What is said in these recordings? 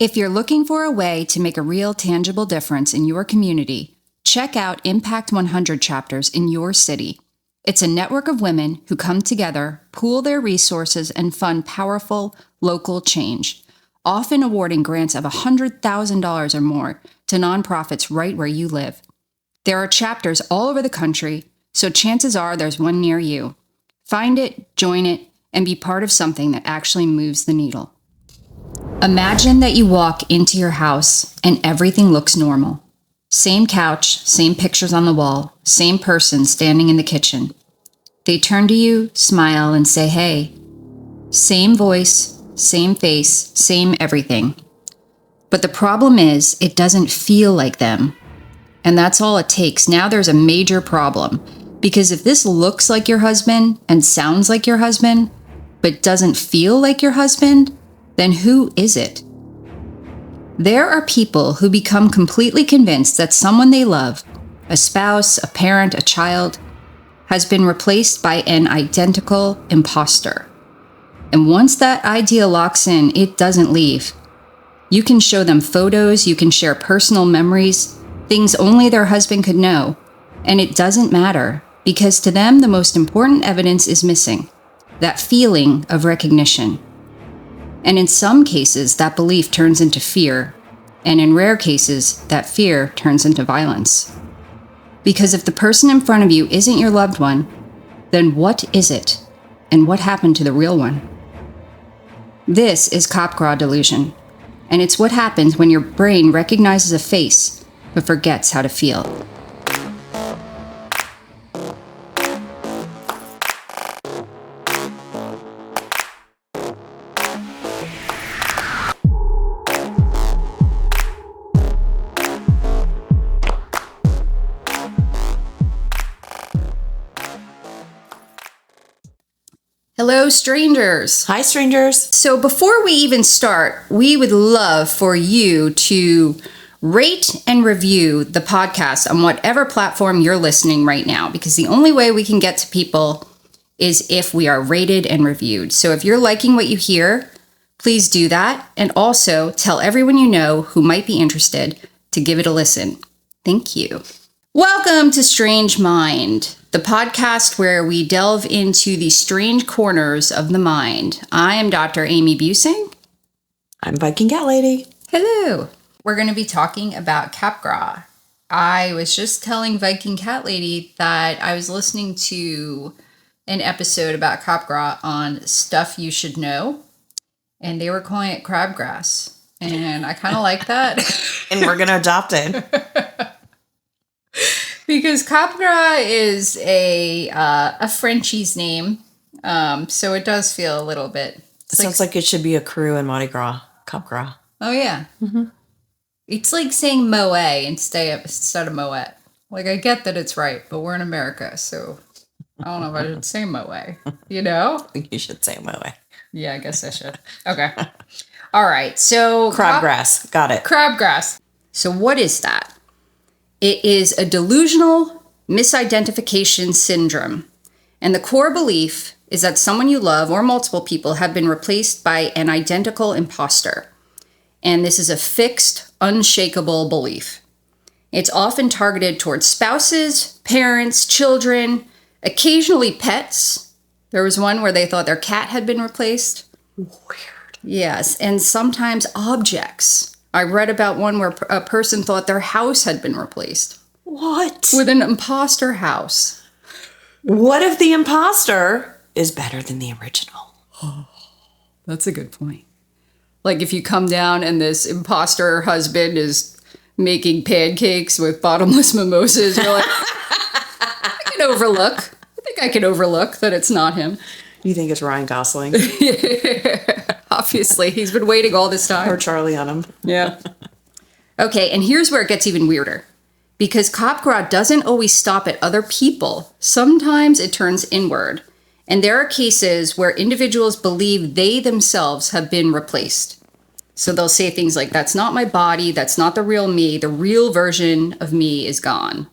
If you're looking for a way to make a real tangible difference in your community, check out Impact 100 chapters in your city. It's a network of women who come together, pool their resources, and fund powerful local change, often awarding grants of $100,000 or more to nonprofits right where you live. There are chapters all over the country, so chances are there's one near you. Find it, join it, and be part of something that actually moves the needle. Imagine that you walk into your house and everything looks normal. Same couch, same pictures on the wall, same person standing in the kitchen. They turn to you, smile, and say, hey. Same voice, same face, same everything. But the problem is, it doesn't feel like them. And that's all it takes. Now there's a major problem. Because if this looks like your husband and sounds like your husband, but doesn't feel like your husband, then who is it? There are people who become completely convinced that someone they love, a spouse, a parent, a child, has been replaced by an identical imposter. And once that idea locks in, it doesn't leave. You can show them photos, you can share personal memories, things only their husband could know, and it doesn't matter, because to them the most important evidence is missing, that feeling of recognition. And in some cases, that belief turns into fear, and in rare cases, that fear turns into violence. Because if the person in front of you isn't your loved one, then what is it? And what happened to the real one? This is Capgras delusion, and it's what happens when your brain recognizes a face but forgets how to feel. Hello, strangers. Hi, strangers. So before we even start, we would love for you to rate and review the podcast on whatever platform you're listening right now, because the only way we can get to people is if we are rated and reviewed. So if you're liking what you hear, please do that. And also tell everyone you know who might be interested to give it a listen. Thank you. Welcome to Strange Mind, the podcast where we delve into the strange corners of the mind. I am Dr. Amy Busing. I'm Viking Cat Lady. Hello. We're going to be talking about Capgras. I was just telling Viking Cat Lady that I was listening to an episode about Capgras on Stuff You Should Know, and they were calling it crabgrass, and I kind of like that. And we're going to adopt it. Because Capgras is a Frenchie's name, so it does feel a little bit. It sounds like it should be a crew in Mardi Gras. Capgras. Oh yeah, It's like saying Moe instead of Moet. Like I get that it's right, but we're in America, so I don't know if I should say Moe. You know? I think you should say Moe. Yeah, I guess I should. Okay. All right. So Crabgrass. Got it. Crabgrass. So what is that? It is a delusional misidentification syndrome. And the core belief is that someone you love or multiple people have been replaced by an identical imposter. And this is a fixed, unshakable belief. It's often targeted towards spouses, parents, children, occasionally pets. There was one where they thought their cat had been replaced. Weird. Yes, and sometimes objects. I read about one where a person thought their house had been replaced. What? With an imposter house. What if the imposter is better than the original? That's a good point. Like if you come down and this imposter husband is making pancakes with bottomless mimosas, you're like, I think I can overlook that it's not him. You think it's Ryan Gosling? Obviously, he's been waiting all this time. Or Charlie Hunnam. Yeah. Okay, and here's where it gets even weirder. Because Capgras doesn't always stop at other people. Sometimes it turns inward. And there are cases where individuals believe they themselves have been replaced. So they'll say things like, that's not my body, that's not the real me, the real version of me is gone.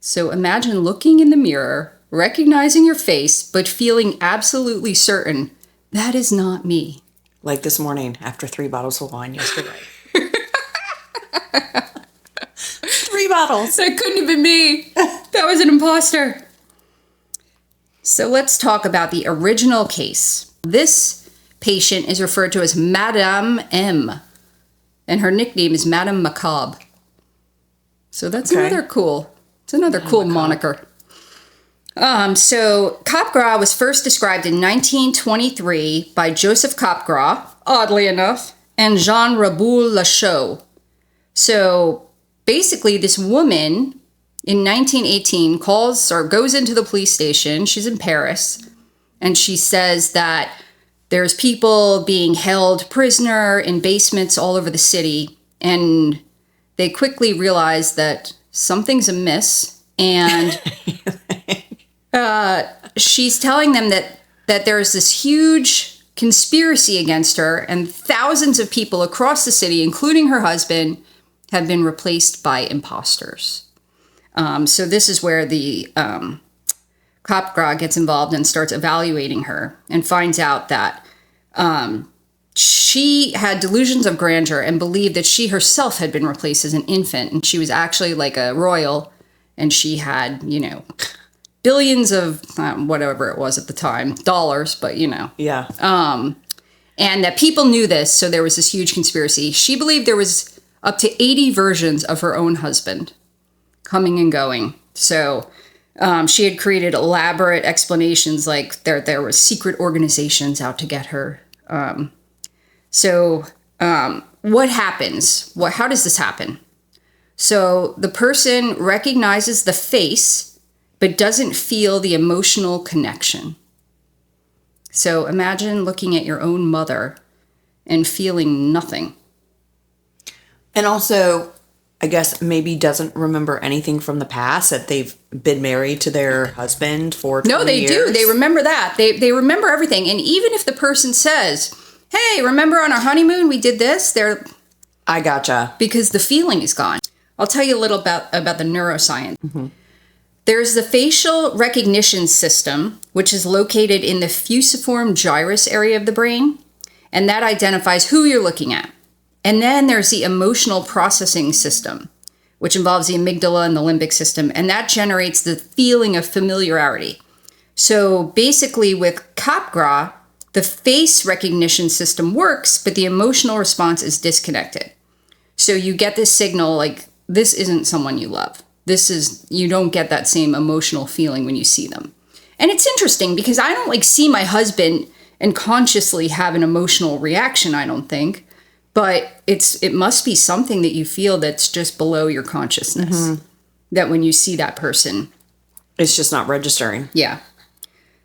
So imagine looking in the mirror, recognizing your face, but feeling absolutely certain that is not me. Like this morning after 3 bottles of wine yesterday. 3 bottles. That couldn't have been me. That was an imposter. So let's talk about the original case. This patient is referred to as Madame M, and her nickname is Madame Macabre. So that's another cool moniker. So Capgras was first described in 1923 by Joseph Capgras, oddly enough, and Jean Raboul Lachaud. So basically, this woman in 1918 goes into the police station. She's in Paris, and she says that there's people being held prisoner in basements all over the city, and they quickly realize that something's amiss, and she's telling them that there's this huge conspiracy against her, and thousands of people across the city, including her husband, have been replaced by imposters. So this is where the Capgras gets involved and starts evaluating her and finds out that she had delusions of grandeur and believed that she herself had been replaced as an infant, and she was actually like a royal, and she had, billions of whatever it was at the time, dollars, but Yeah. and that people knew this, so there was this huge conspiracy. She believed there was up to 80 versions of her own husband coming and going. So she had created elaborate explanations, like there were secret organizations out to get her. What happens? How does this happen? So the person recognizes the face, but doesn't feel the emotional connection. So imagine looking at your own mother and feeling nothing. And also, I guess maybe doesn't remember anything from the past, that they've been married to their husband for 20 No, they years. do. They remember that. They remember everything. And even if the person says, hey, remember on our honeymoon we did this? I gotcha. Because the feeling is gone. I'll tell you a little about the neuroscience. Mm-hmm. There's the facial recognition system, which is located in the fusiform gyrus area of the brain, and that identifies who you're looking at. And then there's the emotional processing system, which involves the amygdala and the limbic system, and that generates the feeling of familiarity. So basically with Capgras, the face recognition system works, but the emotional response is disconnected. So you get this signal like, this isn't someone you love. You don't get that same emotional feeling when you see them. And it's interesting because I don't see my husband and consciously have an emotional reaction, I don't think. But it must be something that you feel that's just below your consciousness. Mm-hmm. That when you see that person, it's just not registering. Yeah.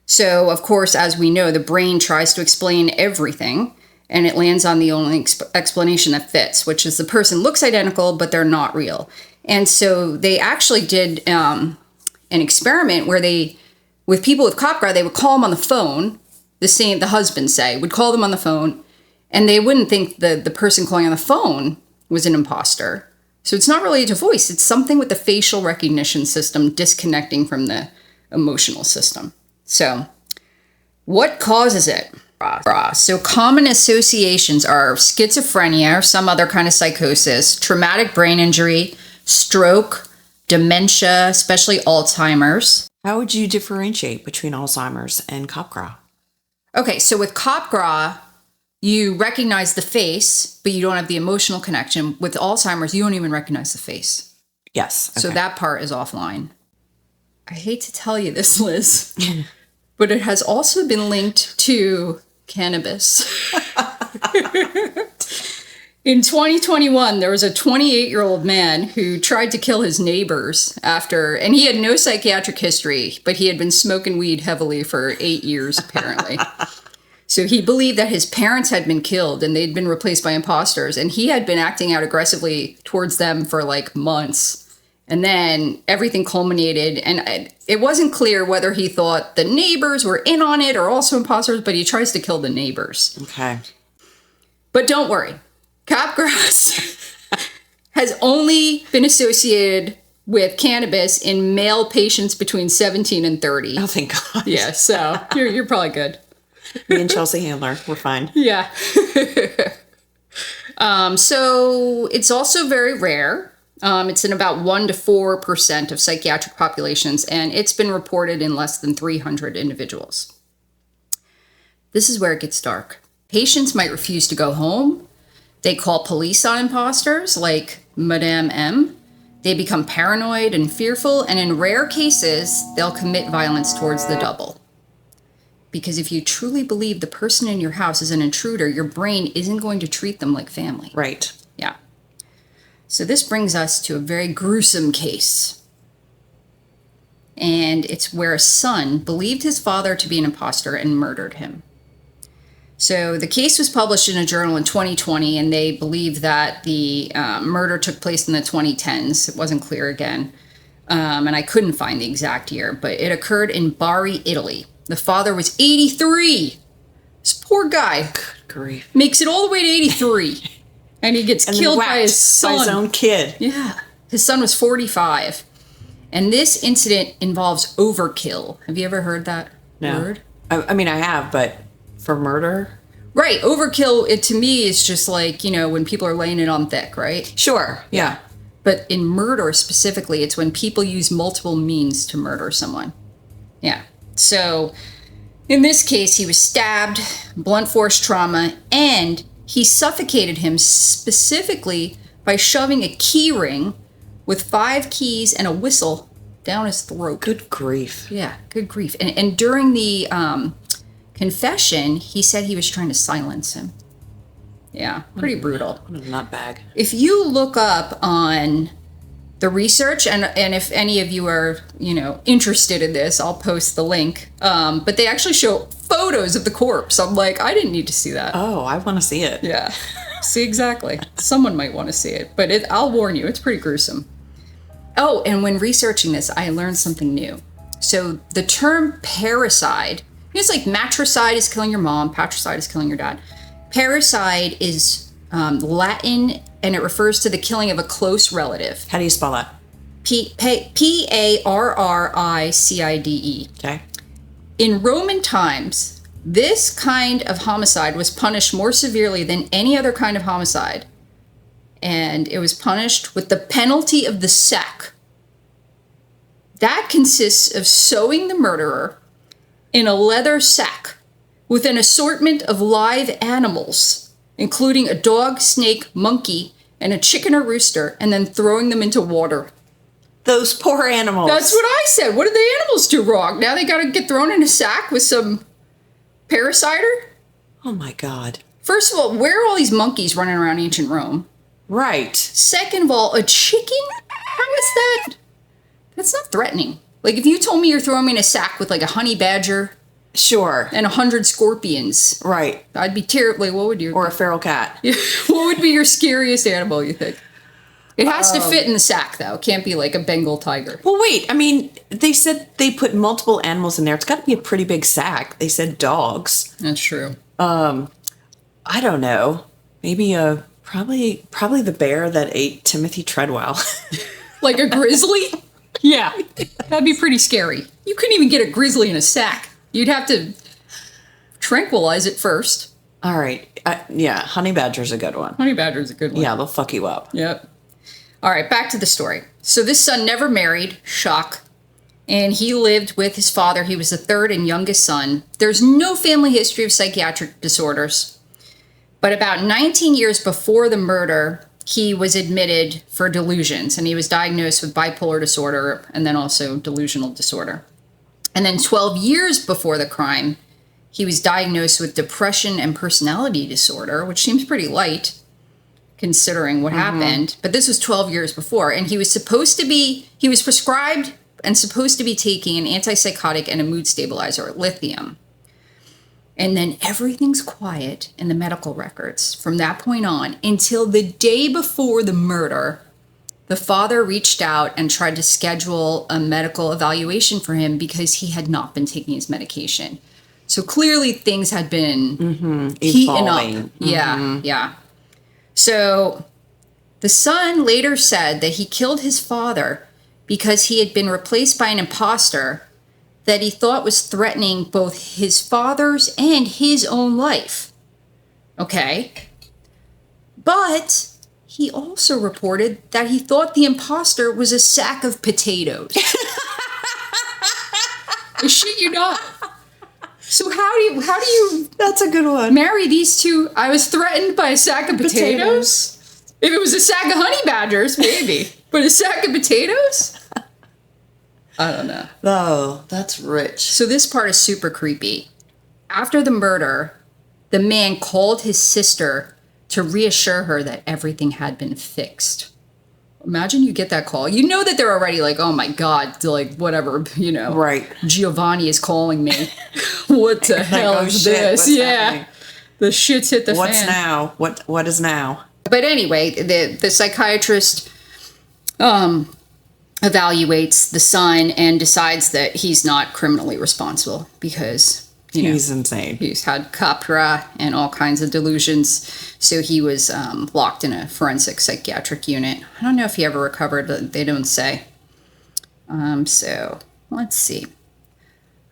So, of course, as we know, the brain tries to explain everything, and it lands on the only explanation that fits, which is the person looks identical, but they're not real. And so they actually did an experiment where with people with Capgras, they would call them on the phone, the husband would call them on the phone, and they wouldn't think the person calling on the phone was an imposter. So it's not related to voice. It's something with the facial recognition system disconnecting from the emotional system. So what causes it? So common associations are schizophrenia or some other kind of psychosis, traumatic brain injury, stroke, dementia, especially Alzheimer's. How would you differentiate between Alzheimer's and Capgras? Okay, so with Capgras, you recognize the face, but you don't have the emotional connection. With Alzheimer's, you don't even recognize the face. Yes. Okay. So that part is offline. I hate to tell you this, Liz, but it has also been linked to cannabis. In 2021, there was a 28-year-old man who tried to kill his neighbors and he had no psychiatric history, but he had been smoking weed heavily for 8 years, apparently. So he believed that his parents had been killed and they'd been replaced by imposters, and he had been acting out aggressively towards them for months. And then everything culminated, and it wasn't clear whether he thought the neighbors were in on it or also imposters, but he tries to kill the neighbors. Okay. But don't worry. Capgras has only been associated with cannabis in male patients between 17 and 30. Oh, thank God. Yeah, so you're probably good. Me and Chelsea Handler, we're fine. Yeah. So it's also very rare. It's in about 1 to 4% of psychiatric populations, and it's been reported in less than 300 individuals. This is where it gets dark. Patients might refuse to go home. They call police on imposters, like Madame M. They become paranoid and fearful, and in rare cases, they'll commit violence towards the double. Because if you truly believe the person in your house is an intruder, your brain isn't going to treat them like family. Right. Yeah. So this brings us to a very gruesome case. And it's where a son believed his father to be an imposter and murdered him. So the case was published in a journal in 2020, and they believe that the murder took place in the 2010s. It wasn't clear again. And I couldn't find the exact year, but it occurred in Bari, Italy. The father was 83. This poor guy. Good grief. Makes it all the way to 83. And he gets killed by his son. By his own kid. Yeah. His son was 45. And this incident involves overkill. Have you ever heard that word? I mean, I have, but for murder? Right. Overkill, it to me is just like, when people are laying it on thick, right? Sure. Yeah. But in murder specifically, it's when people use multiple means to murder someone. Yeah. So in this case, he was stabbed, blunt force trauma, and he suffocated him specifically by shoving a key ring with 5 keys and a whistle down his throat. Good grief. Yeah, good grief. And during the confession, he said he was trying to silence him. Yeah, pretty brutal. What a nutbag. If you look up on the research, and if any of you are, interested in this, I'll post the link. But they actually show photos of the corpse. I'm like, I didn't need to see that. Oh, I want to see it. Yeah. See, exactly. Someone might want to see it, but I'll warn you, it's pretty gruesome. Oh, and when researching this, I learned something new. So the term parricide, it's like matricide is killing your mom, patricide is killing your dad. Parricide is Latin, and it refers to the killing of a close relative. How do you spell that? Parricide. Okay. In Roman times, this kind of homicide was punished more severely than any other kind of homicide. And it was punished with the penalty of the sack. That consists of sewing the murderer in a leather sack with an assortment of live animals, including a dog, snake, monkey, and a chicken or rooster, and then throwing them into water. Those poor animals. That's what I said. What did the animals do wrong? Now they got to get thrown in a sack with some parricider? Oh my God. First of all, where are all these monkeys running around ancient Rome? Right. Second of all, a chicken? How is that? That's not threatening. Like, if you told me you're throwing me in a sack with, like, a honey badger... Sure. And 100 scorpions. Right. I'd be terribly... What would you... Or a feral cat. What would be your scariest animal, you think? It has to fit in the sack, though. It can't be, like, a Bengal tiger. Well, wait. I mean, they said they put multiple animals in there. It's got to be a pretty big sack. They said dogs. That's true. I don't know. Maybe probably the bear that ate Timothy Treadwell. Like a grizzly? Yeah. That'd be pretty scary. You couldn't even get a grizzly in a sack. You'd have to tranquilize it first. All right. Yeah, honey badger's a good one. Honey badger's a good one. Yeah, they'll fuck you up. Yep. All right, back to the story. So this son never married, shock, and he lived with his father. He was the third and youngest son. There's no family history of psychiatric disorders. But about 19 years before the murder, he was admitted for delusions, and he was diagnosed with bipolar disorder and then also delusional disorder. And then 12 years before the crime, he was diagnosed with depression and personality disorder, which seems pretty light considering what happened. But this was 12 years before, and he was prescribed and supposed to be taking an antipsychotic and a mood stabilizer, lithium. And then everything's quiet in the medical records from that point on until the day before the murder. The father reached out and tried to schedule a medical evaluation for him because he had not been taking his medication. So clearly things had been heating up. Yeah. So the son later said that he killed his father because he had been replaced by an imposter that he thought was threatening both his father's and his own life. Okay? But he also reported that he thought the imposter was a sack of potatoes. I shit you not. So how do you That's a good one. marry these two? I was threatened by a sack of potatoes. If it was a sack of honey badgers, maybe. But a sack of potatoes? I don't know. Oh, that's rich. So this part is super creepy. After the murder, the man called his sister to reassure her that everything had been fixed. Imagine you get that call. You know that they're already like, oh my God, like whatever, Right. Giovanni is calling me. What the hell oh, is shit, this? what's Yeah. happening? The shit's hit the What's fan. now? What is now? But anyway, the psychiatrist evaluates the son and decides that he's not criminally responsible because He's insane. he's had Capgras and all kinds of delusions. So he was locked in a forensic psychiatric unit. I don't know if he ever recovered, but they don't say. So let's see.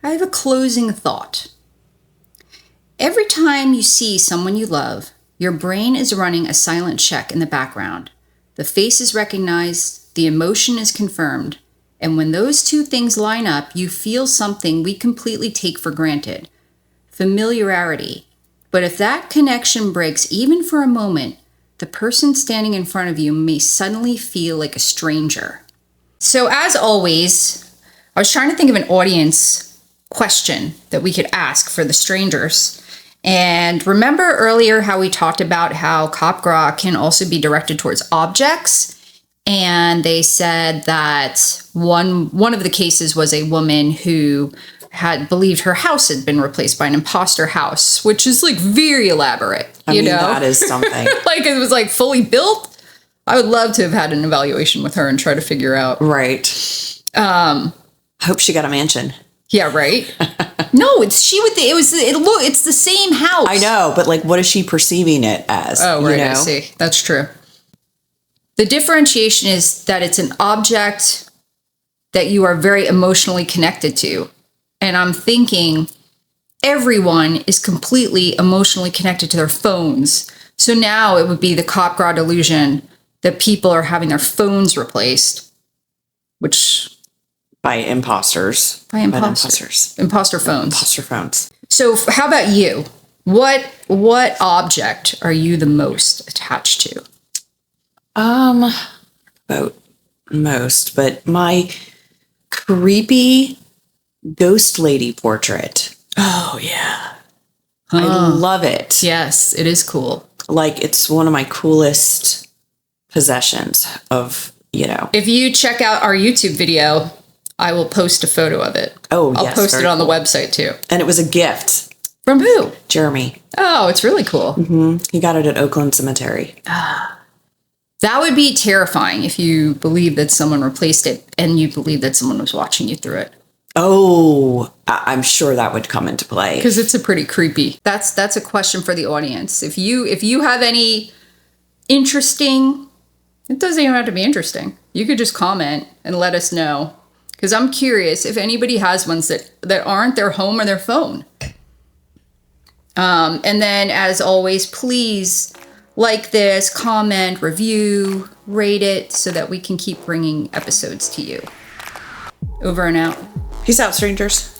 I have a closing thought. Every time you see someone you love, your brain is running a silent check in the background. The face is recognized, the emotion is confirmed, and when those two things line up, you feel something we completely take for granted. Familiarity. But if that connection breaks even for a moment, the person standing in front of you may suddenly feel like a stranger. So as always, I was trying to think of an audience question that we could ask for the strangers. And remember earlier how we talked about how Capgras can also be directed towards objects? And they said that one of the cases was a woman who had believed her house had been replaced by an imposter house, which is like very elaborate. I you mean, know? that is something. Like it was like fully built. I would love to have had an evaluation with her and try to figure out. Right. Hope she got a mansion. Yeah, right. No, it's the same house. I know, but like, what is she perceiving it as? Oh, right. You know? I see. That's true. The differentiation is that it's an object that you are very emotionally connected to. And I'm thinking everyone is completely emotionally connected to their phones. So now it would be the Capgras delusion that people are having their phones replaced, which By imposters. by imposters. Imposter phones. Imposter phones. So how about you? What object are you the most attached to? About most, but my creepy ghost lady portrait. Oh, yeah. I love it. Yes, it is cool. Like, it's one of my coolest possessions of, If you check out our YouTube video, I will post a photo of it. Oh, I'll yes, post it very on the cool. website too. And it was a gift. From who? Jeremy. Oh, it's really cool. He got it at Oakland Cemetery. That would be terrifying if you believe that someone replaced it and you believe that someone was watching you through it. Oh, I'm sure that would come into play. Because it's a pretty creepy. That's a question for the audience. If you have any interesting, it doesn't even have to be interesting. You could just comment and let us know. Because I'm curious if anybody has ones that aren't their home or their phone. And then, as always, please like this, comment, review, rate it so that we can keep bringing episodes to you. Over and out. Peace out, strangers.